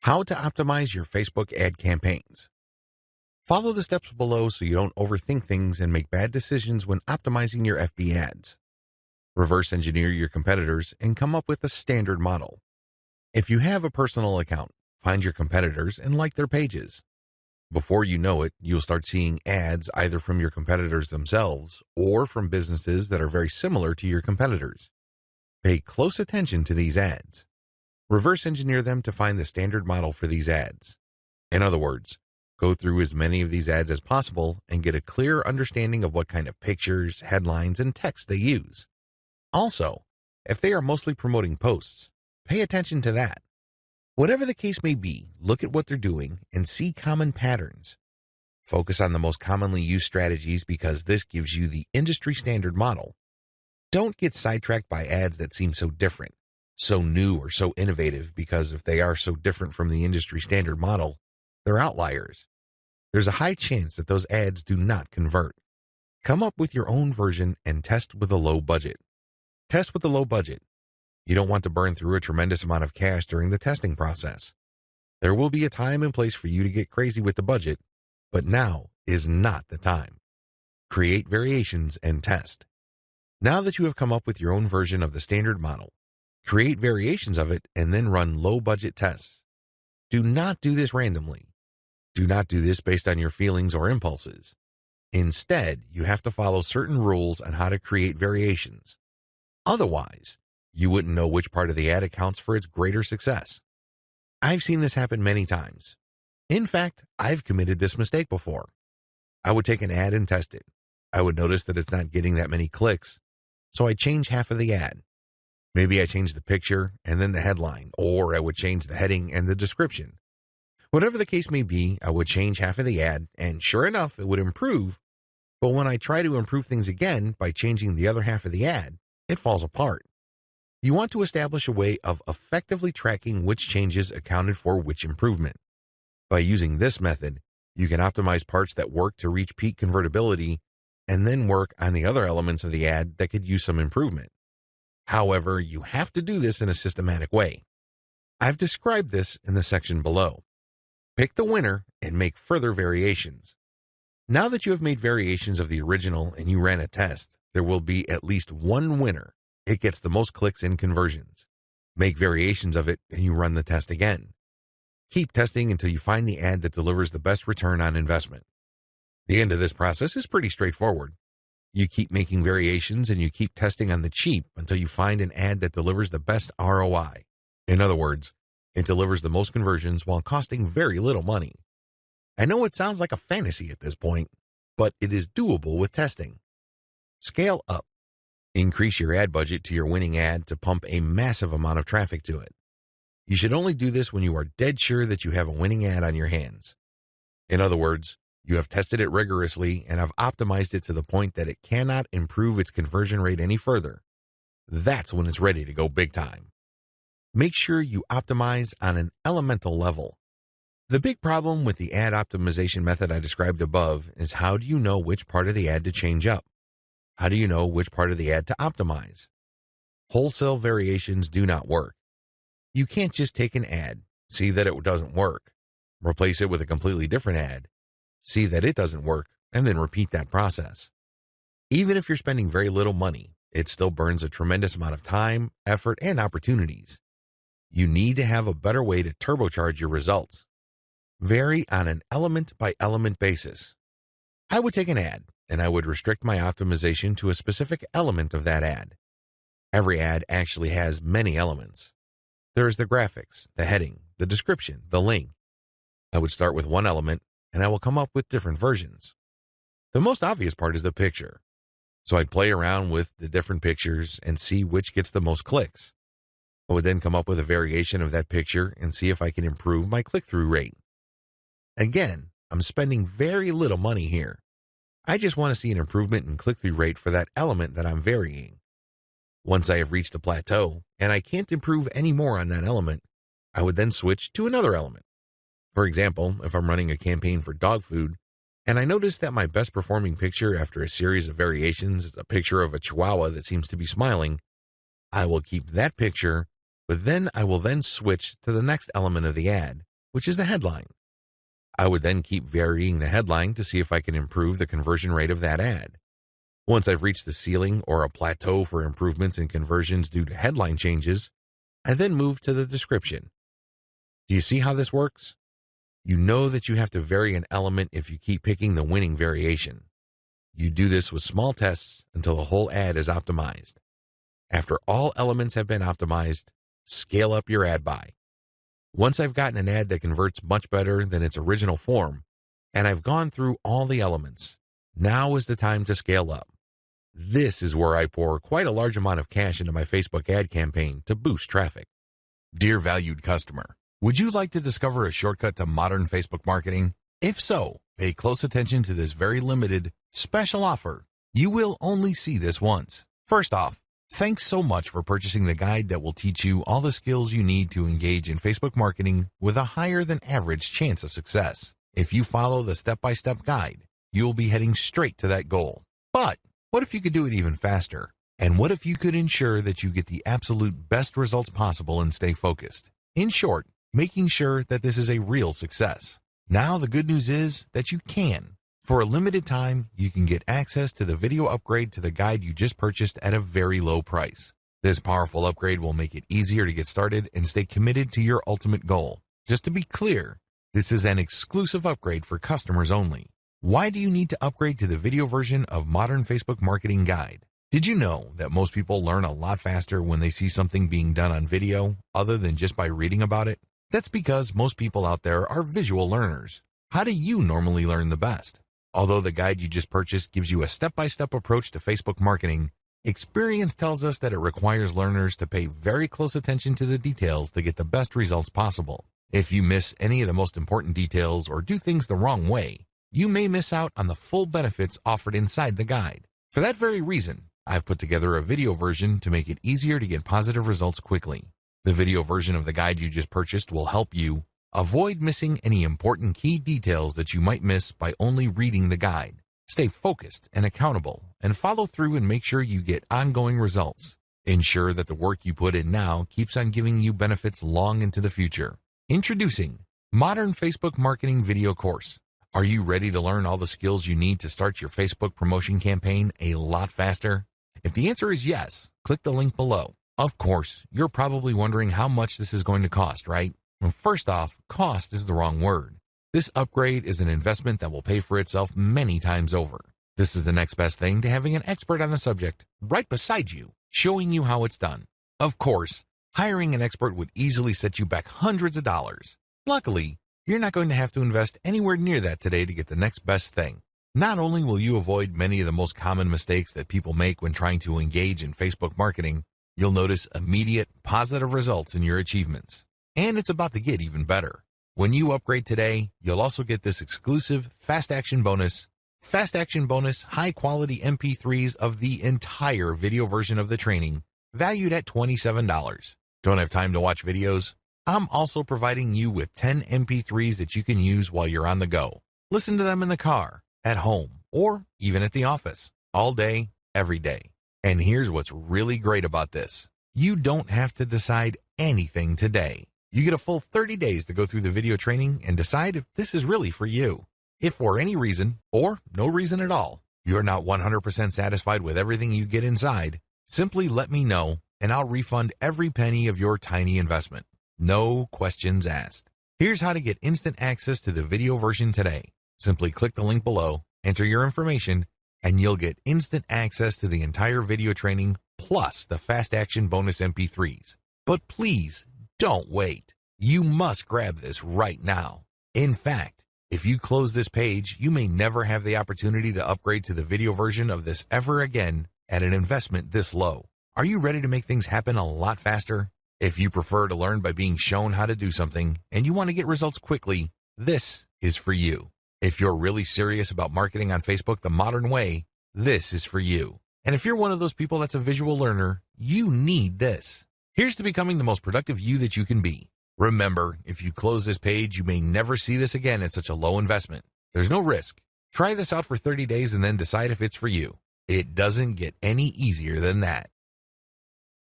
How to optimize your Facebook ad campaigns. Follow the steps below so you don't overthink things and make bad decisions when optimizing your FB ads. Reverse engineer your competitors and come up with a standard model. If you have a personal account, find your competitors and like their pages. Before you know it, you'll start seeing ads either from your competitors themselves or from businesses that are very similar to your competitors. Pay close attention to these ads. Reverse engineer them to find the standard model for these ads. In other words, go through as many of these ads as possible and get a clear understanding of what kind of pictures, headlines, and text they use. Also, if they are mostly promoting posts, pay attention to that. Whatever the case may be, look at what they're doing and see common patterns. Focus on the most commonly used strategies because this gives you the industry standard model. Don't get sidetracked by ads that seem so different, so new or so innovative because if they are so different from the industry standard model, they're outliers. There's a high chance that those ads do not convert. Come up with your own version and test with a low budget. Test with a low budget. You don't want to burn through a tremendous amount of cash during the testing process. There will be a time and place for you to get crazy with the budget, but now is not the time. Create variations and test. Now that you have come up with your own version of the standard model, create variations of it and then run low-budget tests. Do not do this randomly. Do not do this based on your feelings or impulses. Instead, you have to follow certain rules on how to create variations. Otherwise, you wouldn't know which part of the ad accounts for its greater success. I've seen this happen many times. In fact, I've committed this mistake before. I would take an ad and test it. I would notice that it's not getting that many clicks, so I'd change half of the ad. Maybe I changed the picture and then the headline, or I would change the heading and the description. Whatever the case may be, I would change half of the ad, and sure enough, it would improve. But when I try to improve things again by changing the other half of the ad, it falls apart. You want to establish a way of effectively tracking which changes accounted for which improvement. By using this method, you can optimize parts that work to reach peak convertibility and then work on the other elements of the ad that could use some improvement. However, you have to do this in a systematic way. I've described this in the section below. Pick the winner and make further variations. Now that you have made variations of the original and you ran a test, there will be at least one winner. It gets the most clicks and conversions. Make variations of it and you run the test again. Keep testing until you find the ad that delivers the best return on investment. The end of this process is pretty straightforward. You keep making variations and you keep testing on the cheap until you find an ad that delivers the best ROI. In other words, it delivers the most conversions while costing very little money. I know it sounds like a fantasy at this point, but it is doable with testing. Scale up. Increase your ad budget to your winning ad to pump a massive amount of traffic to it. You should only do this when you are dead sure that you have a winning ad on your hands. In other words, you have tested it rigorously and have optimized it to the point that it cannot improve its conversion rate any further. That's when it's ready to go big time. Make sure you optimize on an elemental level. The big problem with the ad optimization method I described above is how do you know which part of the ad to change up? How do you know which part of the ad to optimize? Wholesale variations do not work. You can't just take an ad, see that it doesn't work, replace it with a completely different ad, see that it doesn't work, and then repeat that process. Even if you're spending very little money, it still burns a tremendous amount of time, effort, and opportunities. You need to have a better way to turbocharge your results. Vary on an element-by-element basis. I would take an ad, and I would restrict my optimization to a specific element of that ad. Every ad actually has many elements. There is the graphics, the heading, the description, the link. I would start with one element, and I will come up with different versions. The most obvious part is the picture. So I'd play around with the different pictures and see which gets the most clicks. I would then come up with a variation of that picture and see if I can improve my click-through rate. Again, I'm spending very little money here. I just want to see an improvement in click-through rate for that element that I'm varying. Once I have reached a plateau and I can't improve any more on that element, I would then switch to another element. For example, if I'm running a campaign for dog food and I notice that my best performing picture after a series of variations is a picture of a chihuahua that seems to be smiling, I will keep that picture, but then I will then switch to the next element of the ad which is the headline. I would then keep varying the headline to see if I can improve the conversion rate of that ad. Once I've reached the ceiling or a plateau for improvements in conversions due to headline changes, I then move to the description. Do you see how this works? You know that you have to vary an element if you keep picking the winning variation. You do this with small tests until the whole ad is optimized. After all elements have been optimized, scale up your ad buy. Once I've gotten an ad that converts much better than its original form, and I've gone through all the elements, now is the time to scale up. This is where I pour quite a large amount of cash into my Facebook ad campaign to boost traffic. Dear valued customer, would you like to discover a shortcut to modern Facebook marketing? If so, pay close attention to this very limited, special offer. You will only see this once. First off, thanks so much for purchasing the guide that will teach you all the skills you need to engage in Facebook marketing with a higher than average chance of success. If you follow the step-by-step guide, you'll be heading straight to that goal. But what if you could do it even faster? And what if you could ensure that you get the absolute best results possible and stay focused? In short, making sure that this is a real success. Now the good news is that you can. For a limited time, you can get access to the video upgrade to the guide you just purchased at a very low price. This powerful upgrade will make it easier to get started and stay committed to your ultimate goal. Just to be clear, this is an exclusive upgrade for customers only. Why do you need to upgrade to the video version of Modern Facebook Marketing Guide? Did you know that most people learn a lot faster when they see something being done on video other than just by reading about it? That's because most people out there are visual learners. How do you normally learn the best? Although the guide you just purchased gives you a step-by-step approach to Facebook marketing, experience tells us that it requires learners to pay very close attention to the details to get the best results possible. If you miss any of the most important details or do things the wrong way, you may miss out on the full benefits offered inside the guide. For that very reason, I've put together a video version to make it easier to get positive results quickly. The video version of the guide you just purchased will help you avoid missing any important key details that you might miss by only reading the guide. Stay focused and accountable and follow through and make sure you get ongoing results. Ensure that the work you put in now keeps on giving you benefits long into the future. Introducing Modern Facebook Marketing Video Course. Are you ready to learn all the skills you need to start your Facebook promotion campaign a lot faster? If the answer is yes, click the link below. Of course, you're probably wondering how much this is going to cost, right? Well, first off, cost is the wrong word. This upgrade is an investment that will pay for itself many times over. This is the next best thing to having an expert on the subject right beside you, showing you how it's done. Of course, hiring an expert would easily set you back hundreds of dollars. Luckily, you're not going to have to invest anywhere near that today to get the next best thing. Not only will you avoid many of the most common mistakes that people make when trying to engage in Facebook marketing, you'll notice immediate positive results in your achievements. And it's about to get even better. When you upgrade today, you'll also get this exclusive Fast Action Bonus high-quality MP3s of the entire video version of the training, valued at $27. Don't have time to watch videos? I'm also providing you with 10 MP3s that you can use while you're on the go. Listen to them in the car, at home, or even at the office, all day, every day. And here's what's really great about this. You don't have to decide anything today. You get a full 30 days to go through the video training and decide if this is really for you. If for any reason, or no reason at all, you're not 100% satisfied with everything you get inside, simply let me know and I'll refund every penny of your tiny investment. No questions asked. Here's how to get instant access to the video version today. Simply click the link below, enter your information, and you'll get instant access to the entire video training plus the Fast Action Bonus MP3s. But please, don't wait. You must grab this right now. In fact, if you close this page, you may never have the opportunity to upgrade to the video version of this ever again at an investment this low. Are you ready to make things happen a lot faster? If you prefer to learn by being shown how to do something and you want to get results quickly, this is for you. If you're really serious about marketing on Facebook the modern way, this is for you. And if you're one of those people that's a visual learner, you need this. Here's to becoming the most productive you that you can be. Remember, if you close this page, you may never see this again at such a low investment. There's no risk. Try this out for 30 days and then decide if it's for you. It doesn't get any easier than that.